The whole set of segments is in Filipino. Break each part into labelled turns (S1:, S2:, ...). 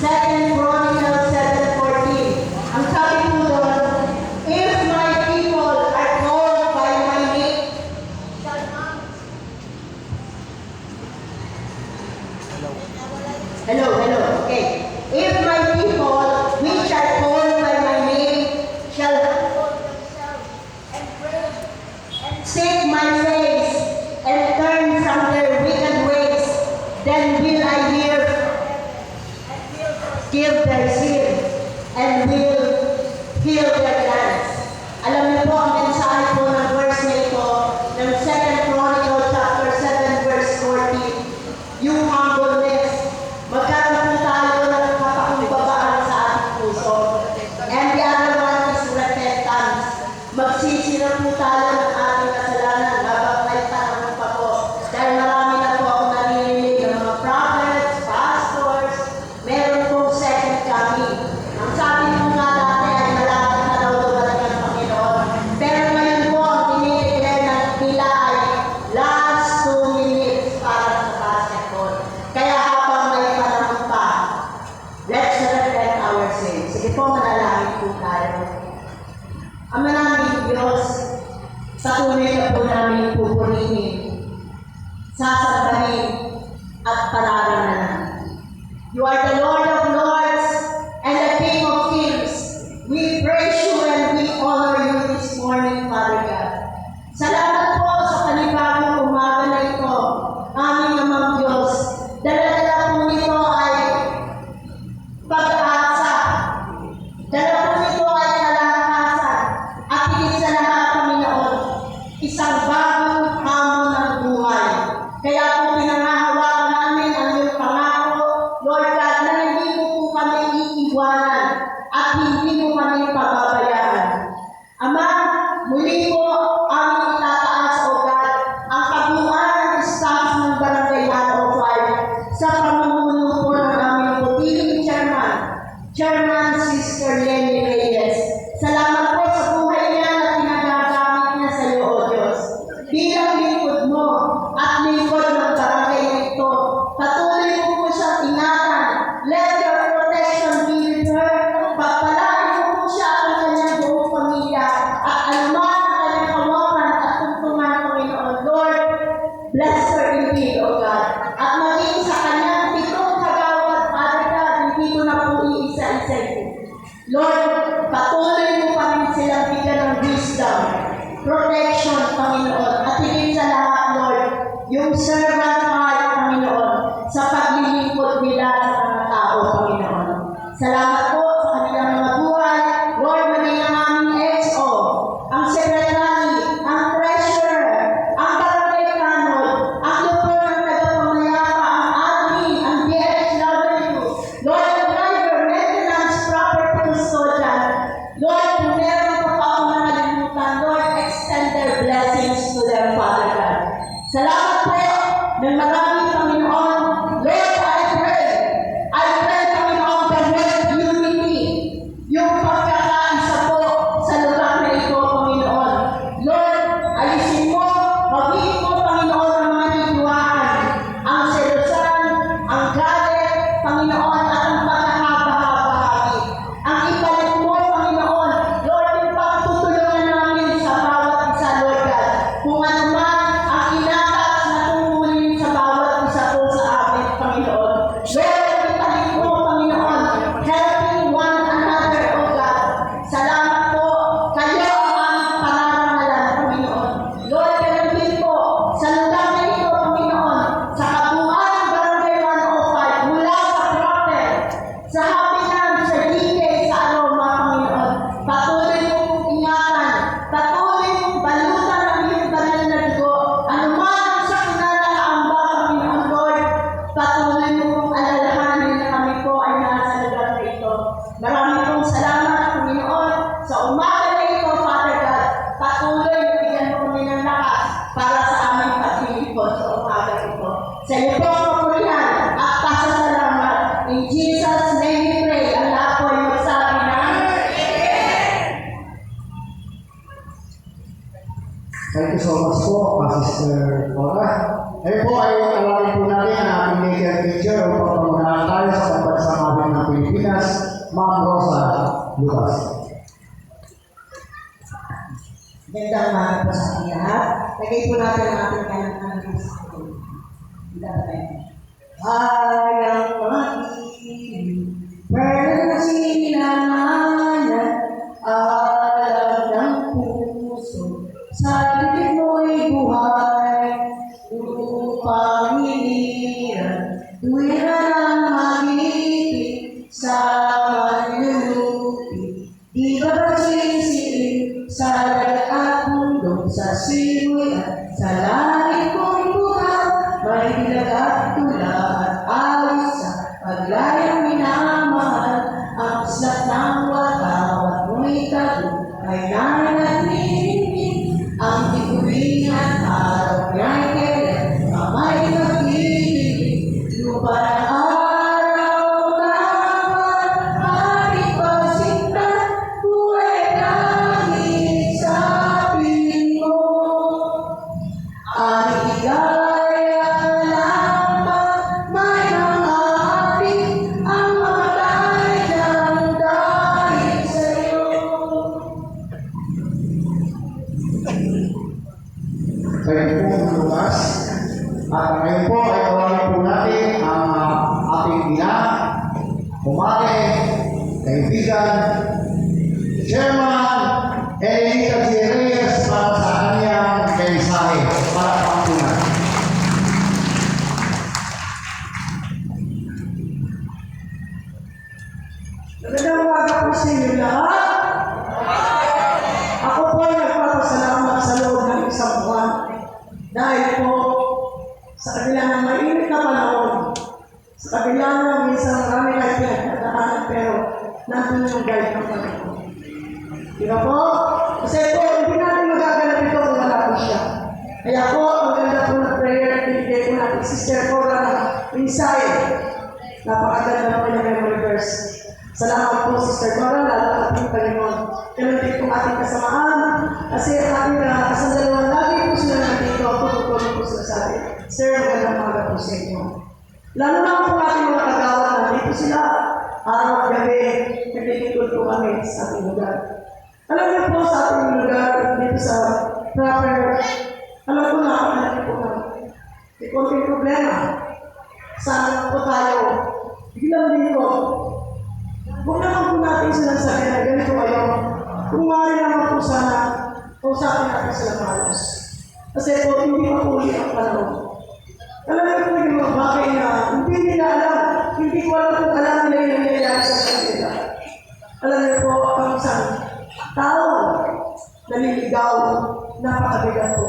S1: 2 Chronicles 7:14. Ang sabi po doon, if my people are called by my name, hello, okay. If my people, which are called by my name, shall seek my face and turn from their wicked ways, then will I give their sin and will heal their lands. Alam niyo po, ang mensahe po ng verse na ito, ng 2 Chronicles chapter 7 verse 14, yung humbleness. Magkaroon po tayo ng kapakumbabaan sa ating puso. And the other one is repentance. Magsisira po tayo ng ating kasalanan habang may panahon pa po. Dahil marami na po ako naririnig ng mga prophets, pastors, meron pong second coming. Ang sabi mo nga dati ay malapit na daw dumating ang Panginoon. Pero ngayon po, ang dinideclare na nila ay last 2 minutes para sa basketball. Kaya habang may panahon pa, let's repent our sins. Sige po, manalangin po tayo. Ama namin Diyos, sa tunay na po namin pupurihin, sasambahin at pararanalan. You are the Lord of Lords and the King of Kings. We praise you and we honor you this morning, Father God. Salamat po sa panibagong umaga na ito, aming Amang Diyos. Dala-dala po nito ay pag-asa. Dala po nito ay kalakasan. At higit sa lahat, Panginoon, isang bagong hamon ng buhay. Kaya po pinangahawakan namin ang iyong pangako, Lord God, na hindi mo po kami iiwanan at hindi mo kami pababayaan. Ama, muli po aming itataas, O God, ang kabuuan ng staff ng Barangay 105 sa pamumuno po ng aming putiling Chairman Sister Lenny Reyes. Salamat po sa buhay niya na pinagagamit niya sa iyo, O Diyos. Bilang lingkod mo at lingkod ng barangay na ito, patuloy mo po siyang ingatan. Let your protection be with her. Pagpalain mo po siya at ang kanyang buong pamilya at anuman ang kanyang kawakan at tungtungan, Panginoon. Lord, bless her indeed, O God. At maging sa kanyang pitong kagawad, Father God, hindi ko na po iisa-isa ito. Lord, patuloy mo pa rin silang bigyan ng wisdom, protection, Panginoon, at higit sa lahat, Lord, yung servant heart, Panginoon, sa paglilingkod nila sa mga tao, Panginoon. Salamat po sa kanilang mga buhay. Lord, maging ang aming XO, ang secretary, ang treasurer, ang barangay canon, ang lupon ng tagapamayapa, ang admin, ang DSW, Lord, ang driver, maintenance, property custodian. Lord, kung meron pa ako nakalimutan, Lord, extend their blessings to their Father God. Salamat po ng marami, Panginoon. Lord, I pray, Panginoon, the word unity, yung pagkakaisa po sa lugar na ito, Panginoon. Lord, alisin mo, magiging mo, Panginoon, ang mga hidwaan, ang selusan, ang galit, Panginoon, at ang pagkakabahagi. Ang ipalit mo, Panginoon, Lord, yung pagtutulungan namin sa bawat isa, Lord God. Kung ano man ang inatas na tungkulin sa bawat isa po sa amin, Panginoon. Lord, ang ipalit mo, Panginoon, helping one another, O God. Salamat po, kayo ang aming pananalan, Panginoon. Lord, ganun din po, sa lugar na ito, Panginoon, sa kabuuan ng Barangay 105, mula sa prophet, sa Hapinan, sa DK, sa Aroma, Panginoon. Patuloy mong ingatan, patuloy mong balutan ang iyong banal na dugo. Anuman ang sakuna na kaamba, Panginoon, Lord, patuloy mong alalahanin na kami po ay nasa lugar na ito. Marami pong salamat, Panginoon, sa umaga na ito, Father God. Patuloy na bigyan mo kami ng lakas para sa aming paglilipod sa umaga ito. Sa iyo po ang papurihan at pasasalamat. In Jesus' name we pray. Ang lahat po ay magsabi ng
S2: Thank you so much po, Sister Cora. Ngayon po ay alawin po natin ang ating nature teacher upang pagmamahaan tayo sa pagpagsamahin ng Pilipinas. Lucas.
S1: Gandang umaga po sa ating lahat. Lagay po natin ang ating kanang-kanang sa atin. Ayang pag-ibig, persinanganan, alam ng puso, sa titig mo'y buhay, upang hiniran, tuwira ng mag-ibig, sa manlulupi, di ba ba sisilig, sa dagat at bundok, sa sigoy at sa langit ko'y buhay, may dilag at tula at alis sa paglayang minamahal, ang islat ng watawat mo'y tago, kay narin at nilingin, ang tiguring at araw niya'y kailan, kamay mag-ibig, lupa ng araw dapat, ating pasintan, buhay langit sa piling mo. Ang higaya lamang may mga-ating, ang mamatay dyan dahil sa'yo.
S2: Kayo po, Lucas. At ngayon po ay tawagin po natin ang ating ina, kumare, kaibigan, Chairman Elita G. Reyes para sa kanyang mensahe para pangkunan.
S1: Magandang umaga po sa inyo lahat. Ako po ay nagpapasalamat sa loob ng isang buwan dahil po sa kabila ng mainit na panahon, sa kabila ng minsan marami kayo pinagdadaanan pero nandun yung guide ng panahon. Di ba po? Kasi po, hindi natin magaganap ito kung wala po siya. Kaya po, maganda po na prayer, pinigay po natin Sister Cora ng mensahe. Napakaganda po yung memory verse. Salamat po, Sister Cora, lalo ang ating Panginoon. Ganun din po ating kasamaan. Kasi ang ating kasandalawan, lagi po sila nandito, tututulong po sila sa atin. Sir, magandang umaga po sa inyo. Lalo na po ating mga kagawa, nandito sila. Araw at gabi, nagtitulong po kami sa ating lugar. Alam niyo po sa ating lugar, dito sa proper, alam ko na, po na, may konting problema. Saan po tayo, biglang dito, huwag naman po natin sinasabi na ganito kayo. Kung maaari naman po sana, kausapin natin sila malos. Kasi po, hindi pa po ang panahon. Alam niyo po yung mga bagay na hindi nila alam, hindi ko alam kung alam nila yung nangyayari sa kanila. Alam niyo po, ang isang tao, naliligaw, napakabigat po.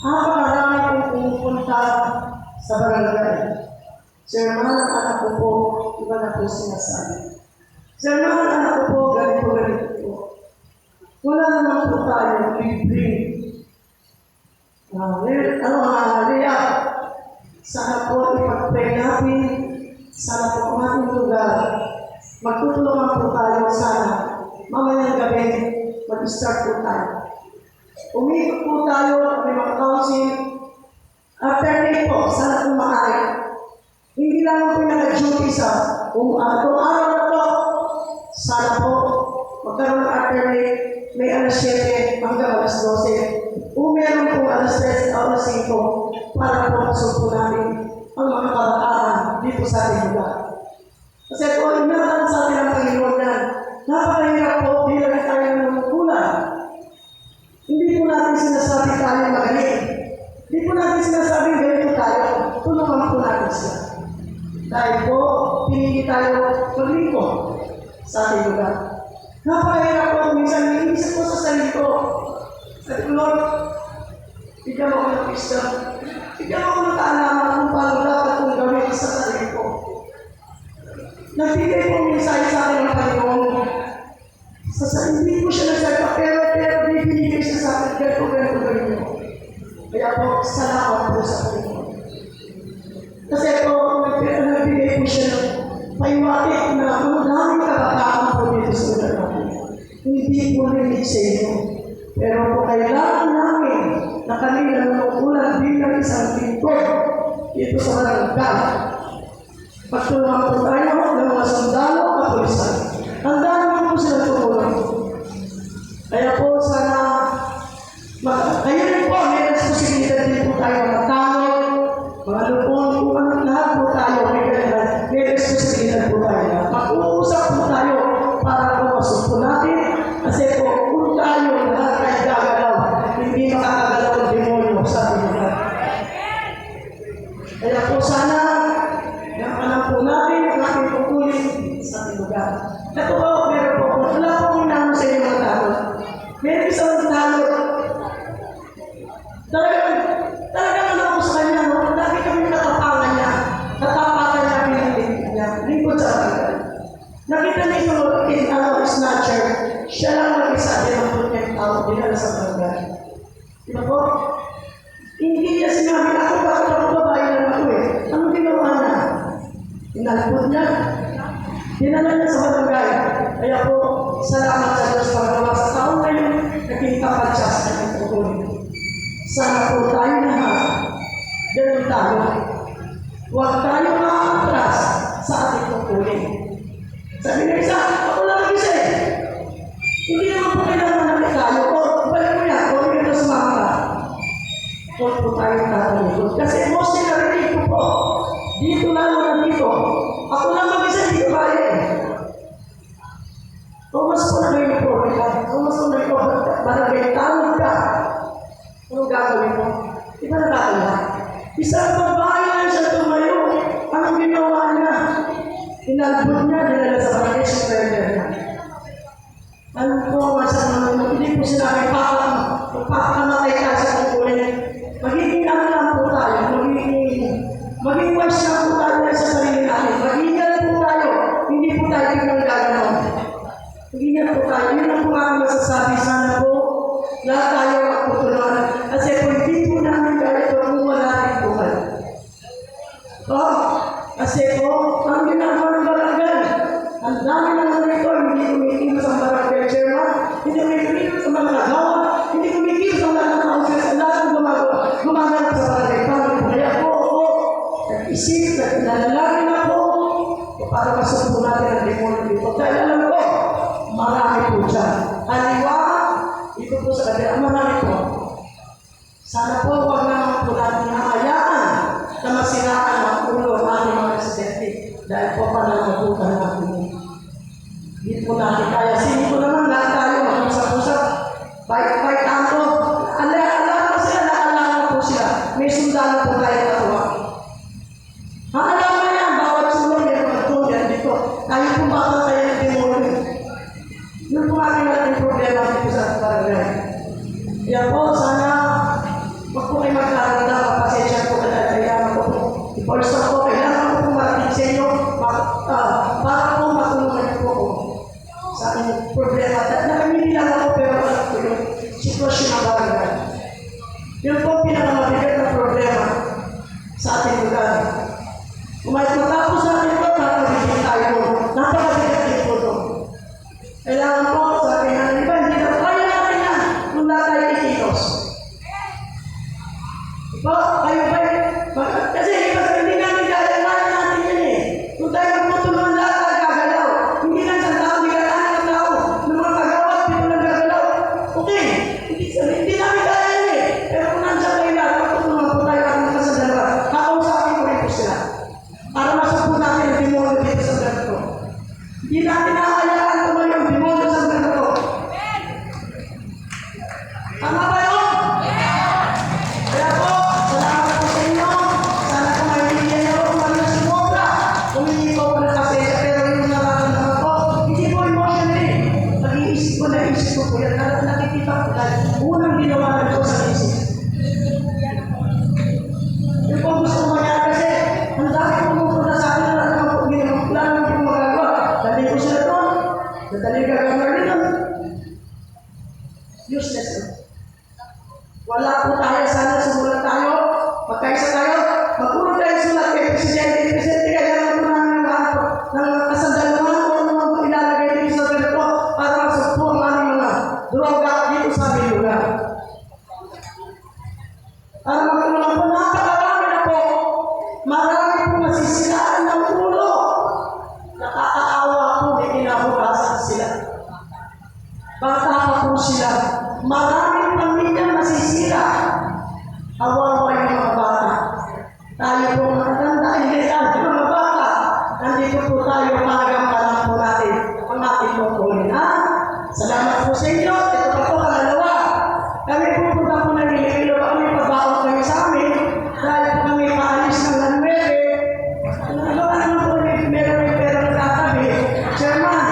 S1: Napakarami pong pumupunta sa barangay. Sir, mga anak ko po, iba na po sinasabi. Sir, mga anak ko po, ganito po. Wala naman po tayo libre. Liya, sana po ipag-pray natin, sana po ang ating lugar, magtutulungan po tayo sana, mamayang gabi, mag-start po tayo. Umikot po tayo, may mga council, alternate po, sana po maaari. Hindi lang po nag-duty sa kung itong araw na to, sana po magkaroon ng alternate, may alas 7 hanggang alas 12. O meron po alas 3 at alas 5 para po masulpo namin ang mga kabataan dito sa ating lugar. Kasi po, inatan sa atin ang Panginoon na napakahirap po bilang tayo ng magugulang. Hindi po natin sinasabi tayo magaling. Hindi po natin sinasabi ganito tayo. Tulungan po natin sila. Dahil po, pinili tayo maglingkod sa ating lugar. Napakahirap po, minsan iniisip ko sa sarili ko. Sabi ko, Lord, bigyan mo ako ng wisdom. Bigyan mo ako ng kaalaman kung paano dapat kong gawin sa sarili ko. Nagbigay po minsan sa akin ng Panginoon. Sa sarili ko siya nagsabi, pero binibigay siya sa akin, ganito gawin mo. Kaya po, salamat po sa Panginoon. Kasi po, nagbigay po siya ng paiwatik na maraming kabataan po dito sa lugar natin. Hindi po rinig sa inyo. Pero po kailangan namin na kami nanunungkulan bilang isang lingkod dito sa barangay. Pagtulungan po tayo ng mga sundalo at kapulisan. Handa naman Ito ba, meron po ako. Wala po akong naman sa inyo mga tao. Meron isang tao. Talagang ano ako sa kanya, no? Lagi kami natapangan niya. Natapakan namin ang lingkod niya. Lingkod sa akin. Nakita niyo yung snatcher. Siya lang mag-isa din ang punyang tao. Dinala sa barangay. Diba po? Hindi niya sinabi na ako, bakit ako babae lang ako eh. Anong ginawa niya? Inalipod niya. Dinala niya sa barangay. Kaya po, salamat sa Diyos paggawa sa taon ngayon, naging tapat siya sa kanyang tutuloy. Sana po tayo lahat, ganun tayo. Huwag tayo makakatras sa ating tutuloy. Sabi niya isa, ako lang mag-isa eh. Hindi naman po kailangan namin tayo. O, balik mo yan, o hindi ito sumama ka. Huwag po tayo tatalipod. Kasi emotionally ko po, dito lalo na dito, ako lang mag-isa, hindi ko kaya eh. Tumas po na kayo po, tumas po na kayo, barangay, tawag ka. Anong gagawin mo? Di ba nakakala? Isang babae lang siya tumayo. Anong ginawa niya? Inalbot niya, dinala sa barangay, surrender niya. Ano po, masama naman, hindi po sinabi, papakamatay ka sa kukunin. Magiging ano lang po tayo, maging wise lang po tayo sa sarili natin. Mag-ingat po tayo, hindi po tayo biglang gagawin. Mag-ingat po tayo, yun ang po ang masasabi. Sana po, lahat tayo magputulungan. Kasi kung hindi po namin kaya ito, kung wala rin po kayo. Kasi po, ang ginagawa ng barangay, ang dami naman ito, hindi kumikilos ang barangay chairman, hindi kumikilos ang mga nagawa, hindi kumikilos ang lahat ng council, ang lahat ng gumaganap sa barangay. Kaya po, nag-isip, naglalagin ako, para masubo natin ang demonyo dito. Dahil alam ko, marami po dyan. Haliwa, ito po sa kanila, marami po. Sana po, huwag naman po natin hayaan na masiraan ang ulo ng ating mga residente. Dahil po pananagutan natin. Hindi po natin kaya. Sino po naman lahat tayo, mag-usap-usap. Bait ako. Alam po sila, naalala po sila. May sundalo po tayo natuwa. Alam mo yan, bawat sulong yan, magtulong dito. Tayo po baka tayo ng demonyo. Yun po aking natin problema dito sa barangay. Kaya po, sana wag po kayo magkaranda, mapasensya po kailangan ko po. Ipolsa po, kailangan ko po marating sa inyo para po matulungan po ko sa aking problema. Nakamili lang ako pero alam ko yung sitwasyon ng barangay. Yun po pinakamabigat na problema sa ating lugar. Kung may matapos natin ito, nakakabigyan tayo po. Napakabigat din po ito. Kailangan po sa aking naniba, hindi na kaya natin yan kung na tayo ikitos. Po, kayo ba? Kasi hindi namin kaya natin yan eh. Kung tayo magputulungan lahat, gagalaw. Hindi lang sa tao, hindi kailangan ng tao. Nung mga kagawat, hindi lang gagalaw. Okay, hindi namin kaya yan eh. Pero kung nandiyan kayo lahat, magputulungan po tayo ang mga sa dalawa. Kakausapin ko rin po sila. Para masabot natin ang demonyo dito sa ganito. Hindi natin nakayaan tumayo ang demonyo sa ganito. Tama ba yun? Kaya po, salamat po sa inyo. Sana kung may bigyan niyo kung ano na sumobra. Humingi ko po ng pasensya, pero yung nararamdaman ko, hindi po emotionally. Nag-iisip ko po yan. Nakikita ko dahil unang ginawa ng Diyos sa isip. Yung po gusto ko mangyari kasi, ang dami ko pumunta sa akin na naman po ginagawa. Wala naman po magagawa. Dali ko sila doon. Dali gagawin rin. Useless. Wala po tayo. Sana sumulat tayo. Magkaisa tayo. Magulog tayo sulat kay Presidente. Presidente, kailangan po namin ng kasandaluhan o naman po ilalagay dito sa ganito para masagpo ang aming mga droga dito sa aming lugar. Para magulungan po, napakarami na po. Marami po nasisiraan ng ulo. Nakakaawa po, di kinabukasan sila. Bata pa po sila. Maraming pamilya masisira. Awawa yung mga bata. Tayo po matanda, hindi tayo mga bata. Nandito po tayo, magagampanan po natin ang ating pagkunin. Salamat po sa inyo. Ito pa po pangalawa. Kami po punta po ng Iloilo. Kami pagbaon kami sa amin. Dahil po kami maalis ng Lanwebe. Ano naman po, meron yung pera ng tatabi. Chairman,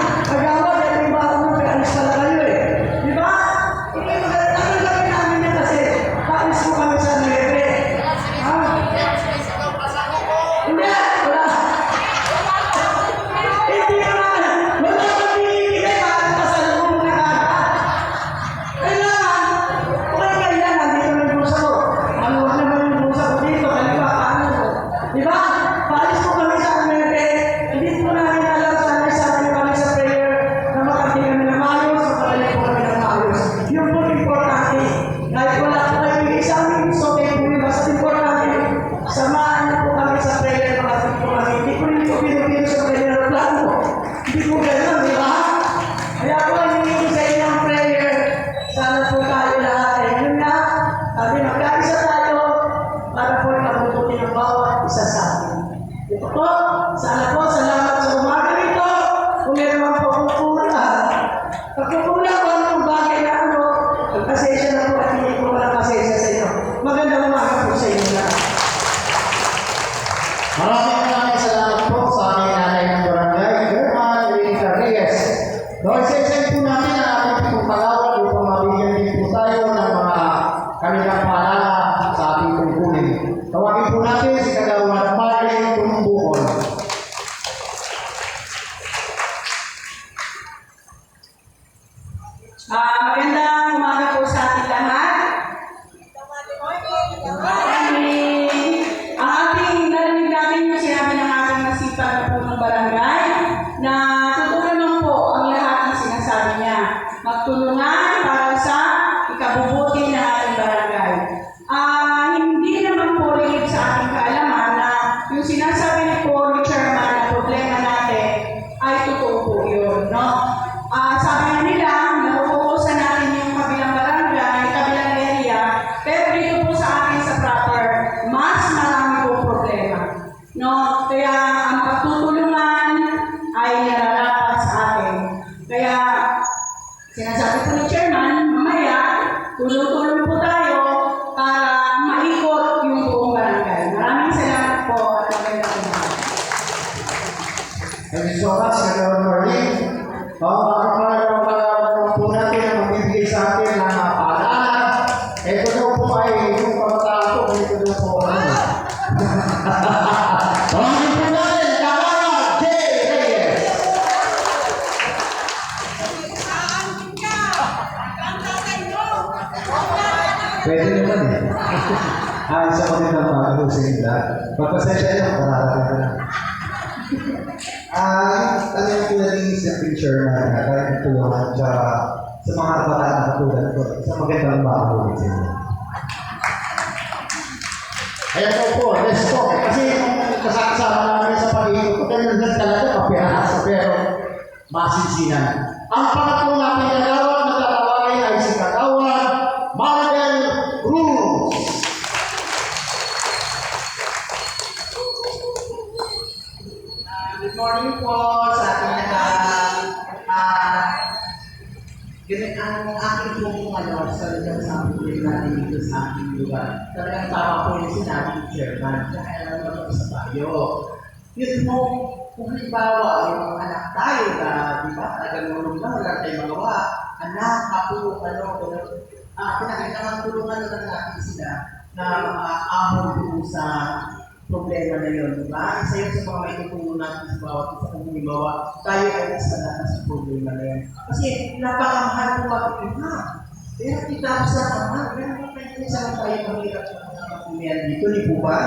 S1: Magandang umaga po sa ating lahat. Ang ating narinig natin yung sinabi ng ating masipag na punong barangay na tutulungan lang po ang lahat ng sinasabi niya. Magtulungan para sa ikabubuti ng ating barangay. Hindi naman po lingid sa ating kaalaman na yung sinasabi ni po ni Chairman na problema natin ay totoo po yun, no? Sabi nga nila, nakukusan natin yung kabilang barangay, kabilang area, pero dito po sa akin sa proper, mas marami po problema. No? Kaya ang pagtutulungan ay nararapat sa atin. Kaya sinasabi po ni Chairman, mamaya, tulong-tulong po tayo para maikot yung buong barangay. Maraming salamat po at magandang umaga.
S2: Thank you so much, Kagawad Marlene. Ang po natin ang magbibigay sa atin ng paalala. Ito daw po ay yung pamataan ko, ito daw po ano. Tawagin po natin, Kagawad J. Reyes. Pwede naman eh. Isa ko din ang mga sa inyo. Pagpasensya nyo, mararating ko na. Ano yung naging isang picture na kaya tulungan sa mga kabataan na katulad ko sa magandang bago sa inyo. Ayan po, let's go. Kasi kasama namin sa pag-iikot, ganyan talaga kapirasa, pero masinsinan. Ang pangatlo natin kagawad na tatawagin ay si Kagawad Marvel Cruz.
S3: Good morning po sa ating lahat. Ganun ang aking pong sa lugar sa aking natin dito sa aking lugar. Talagang tama po yung sinabi ng Chairman. Kaya alam mo sa tayo. Yun po, kung halimbawa, yung mga anak tayo na, di ba, talagang nulong na, wala tayong magawa. Anak, kapo, gano'n. Pinakailangan tulungan na natin sila na mga ahon po sa problema na yun, di ba? Isa yun sa mga may tutulong natin sa bawat isa kung halimbawa, tayo ay nasa lahat sa problema na yun. Kasi napakamahal po pag-iba. Kaya kita ko sa kamahal, kaya isa lang tayo mahirap sa mga patulian dito, di po ba?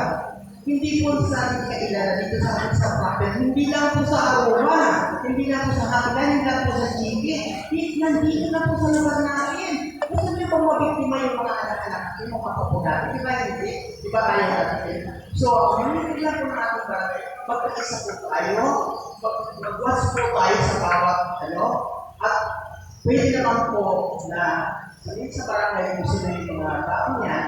S3: Hindi po sa ating kailangan dito sa ating sa prophet, hindi lang po sa Aurora, hindi lang po sa Hakilan, hindi lang po sa Chiki, nandito na po sa lugar natin. Gusto niyo pong mabiktima yung mga anak-anak, yung mga kapapo natin, di ba hindi? Di ba kaya natin? So, hindi lang po na ating barangay, magkakaisa po tayo, mag-watch po tayo sa bawat, at pwede naman po na sa barangay kung sino yung mga tao niyan,